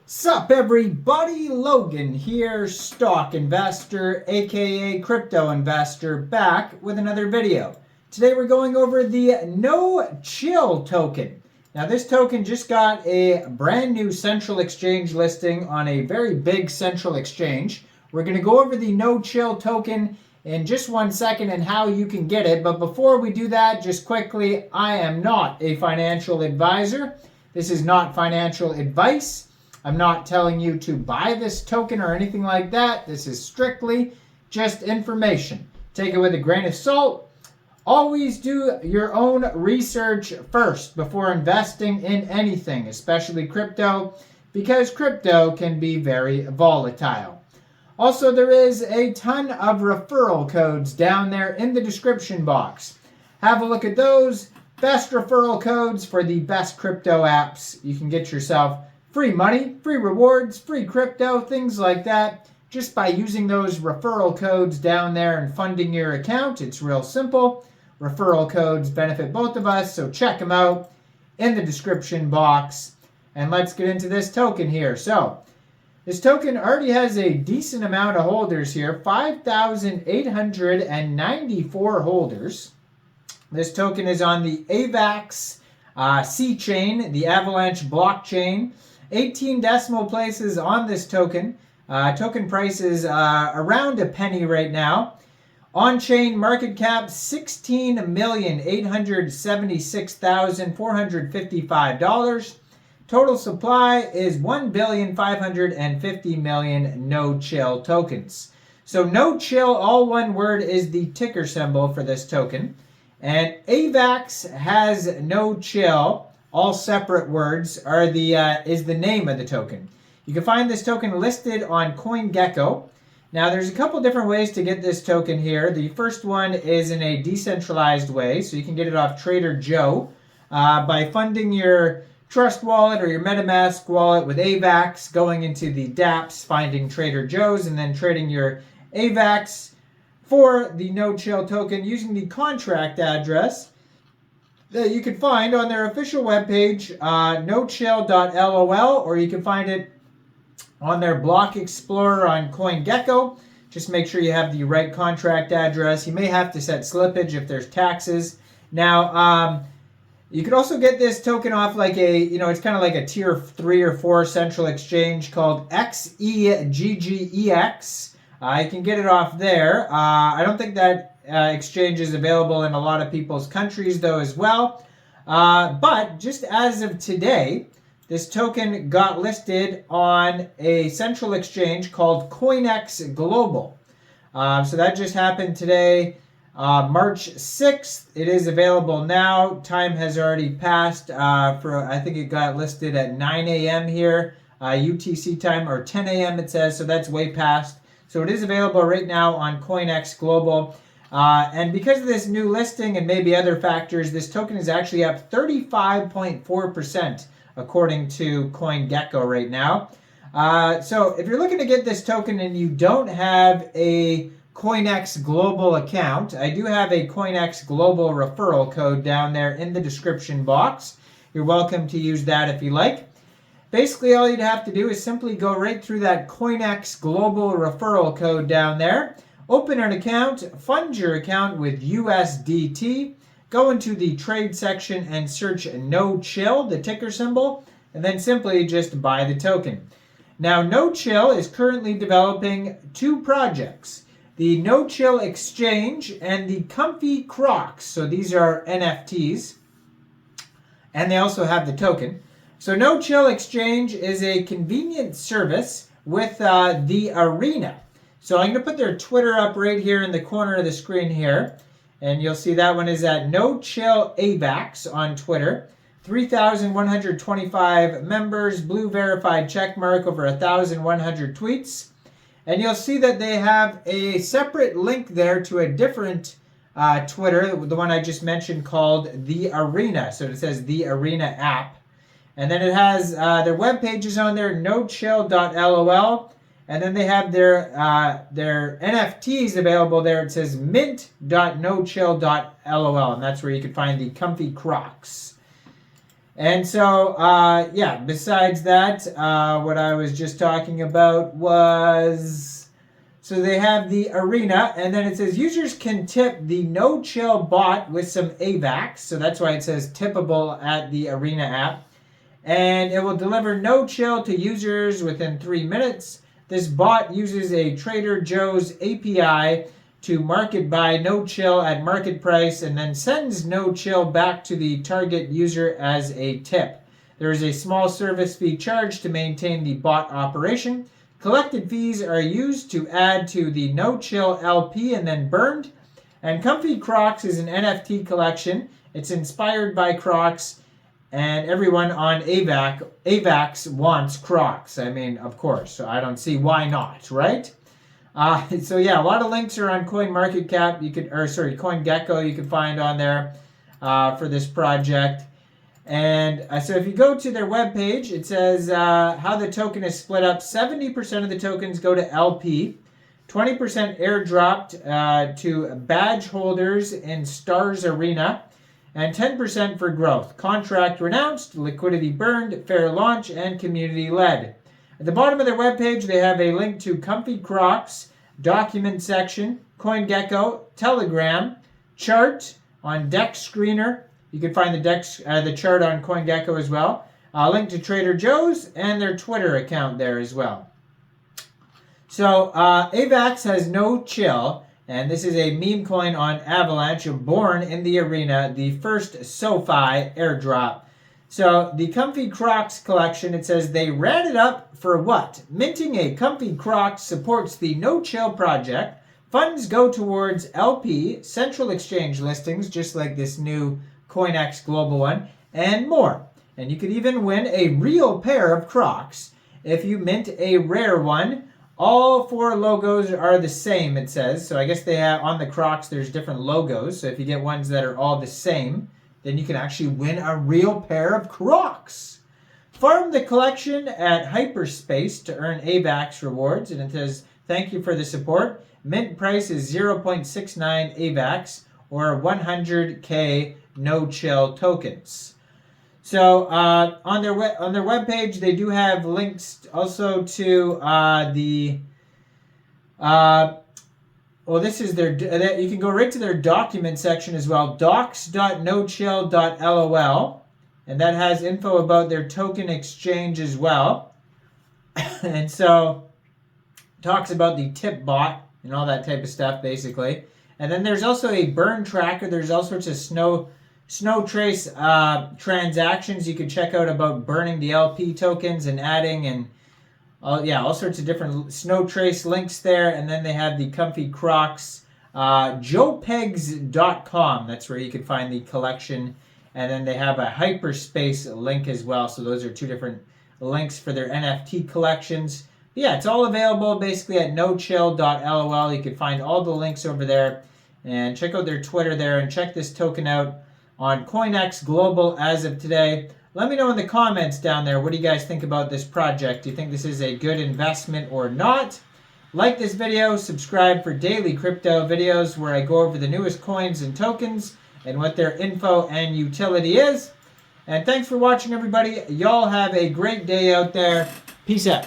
Sup everybody, Logan here, stock investor aka crypto investor, back with another video. Today we're going over the Nochill token. Now this token just got a brand new central exchange listing on a very big central exchange. We're going to go over the Nochill token in just 1 second and how you can get it. But before we do that, just quickly, I am not a financial advisor. This is not financial advice. I'm not telling you to buy this token or anything like that. This is strictly just information. Take it with a grain of salt. Always do your own research first before investing in anything, especially crypto, because crypto can be very volatile. Also, there is a ton of referral codes down there in the description box. Have a look at those. Best referral codes for the best crypto apps. You can get yourself free money, free rewards, free crypto, things like that, just by using those referral codes down there and funding your account. It's real simple. Referral codes benefit both of us, so check them out in the description box. And let's get into this token here. So, this token already has a decent amount of holders here, 5,894 holders. This token is on the Avax C chain, the Avalanche blockchain. 18 decimal places on this token. Token price is around a penny right now. On-chain market cap $16,876,455. Total supply is 1,550,000,000 Nochill tokens. So Nochill, all one word, is the ticker symbol for this token. And Avax has Nochill. All separate words are is the name of the token. You can find this token listed on CoinGecko. Now, there's a couple different ways to get this token here. The first one is in a decentralized way, so you can get it off Trader Joe by funding your Trust wallet or your MetaMask wallet with Avax, going into the dApps, finding Trader Joe's, and then trading your Avax for the Nochill token using the contract address that you can find on their official webpage, nochill.lol, or you can find it on their block explorer on CoinGecko. Just make sure you have the right contract address. You may have to set slippage if there's taxes. Now, you could also get this token off like it's kind of like a tier 3 or 4 central exchange called KCEX. You can get it off there. I don't think that exchange is available in a lot of people's countries though as well. But just as of today, this token got listed on a central exchange called Coinex Global. So that just happened today, March 6th. It is available now. Time has already passed I think it got listed at 9 a.m. here, UTC time, or 10 a.m. it says, so that's way past. So it is available right now on Coinex Global. And because of this new listing and maybe other factors, this token is actually up 35.4% according to CoinGecko right now. So if you're looking to get this token and you don't have a Coinex Global account, I do have a Coinex Global referral code down there in the description box. You're welcome to use that if you like. Basically, all you'd have to do is simply go right through that Coinex Global referral code down there. Open an account, fund your account with USDT, go into the trade section and search Nochill, the ticker symbol, and then simply just buy the token. Now, Nochill is currently developing 2 projects, the Nochill Exchange and the Comfy Crocs. So these are NFTs, and they also have the token. So Nochill Exchange is a convenient service with the Arena. So I'm going to put their Twitter up right here in the corner of the screen here. And you'll see that one is at Nochill Avax on Twitter. 3,125 members, blue verified checkmark, over 1,100 tweets. And you'll see that they have a separate link there to a different Twitter, the one I just mentioned, called The Arena. So it says The Arena app. And then it has their web pages on there, nochill.lol. And then they have their NFTs available there. It says mint.nochill.lol, and that's where you can find the Comfy Crocs. And so, yeah, besides that, what I was just talking about was, so they have the arena, and then it says users can tip the Nochill bot with some Avax. So that's why it says tippable at the arena app. And it will deliver Nochill to users within 3 minutes. This bot uses a Trader Joe's API to market buy Nochill at market price and then sends Nochill back to the target user as a tip. There is a small service fee charged to maintain the bot operation. Collected fees are used to add to the Nochill LP and then burned. And Comfy Crocs is an NFT collection. It's inspired by Crocs, and everyone on Avax wants Crocs. I mean, of course, so I don't see why not, right? So yeah, a lot of links are on CoinMarketCap. CoinGecko. You can find on there for this project. And so if you go to their webpage, it says how the token is split up. 70% of the tokens go to LP, 20% airdropped to badge holders in Stars Arena, and 10% for growth. Contract renounced, liquidity burned, fair launch, and community led. At the bottom of their webpage, they have a link to Comfy Crocs, document section, CoinGecko, Telegram, chart on Deck Screener. You can find the chart on CoinGecko as well. A link to Trader Joe's and their Twitter account there as well. So Avax has Nochill, and this is a meme coin on Avalanche, born in the arena, the first SoFi airdrop. So the Comfy Crocs collection, it says they ran it up for what? Minting a Comfy Crocs supports the Nochill project. Funds go towards LP, central exchange listings, just like this new Coinex global one, and more. And you could even win a real pair of Crocs if you mint a rare one. All 4 logos are the same, it says. So I guess they have on the Crocs, there's different logos. So if you get ones that are all the same, then you can actually win a real pair of Crocs. Farm the collection at Hyperspace to earn Avax rewards. And it says, thank you for the support. Mint price is 0.69 Avax or 100K Nochill tokens. So on their webpage, they do have links also to this is their, you can go right to their document section as well, docs.nochill.lol, and that has info about their token exchange as well. And so talks about the tip bot and all that type of stuff, basically. And then there's also a burn tracker. There's all sorts of snow trace transactions you can check out about burning the LP tokens and adding, and all sorts of different snow trace links there. And then they have the Comfy Crocs, joepegs.com. That's where you can find the collection. And then they have a Hyperspace link as well. So those are 2 different links for their NFT collections. But yeah, it's all available basically at nochill.lol. You can find all the links over there, and check out their Twitter there, and check this token out on Coinex Global as of today. Let me know in the comments down there, what do you guys think about this project? Do you think this is a good investment or not? Like this video, subscribe for daily crypto videos where I go over the newest coins and tokens and what their info and utility is. And thanks for watching, everybody. Y'all have a great day out there. Peace out.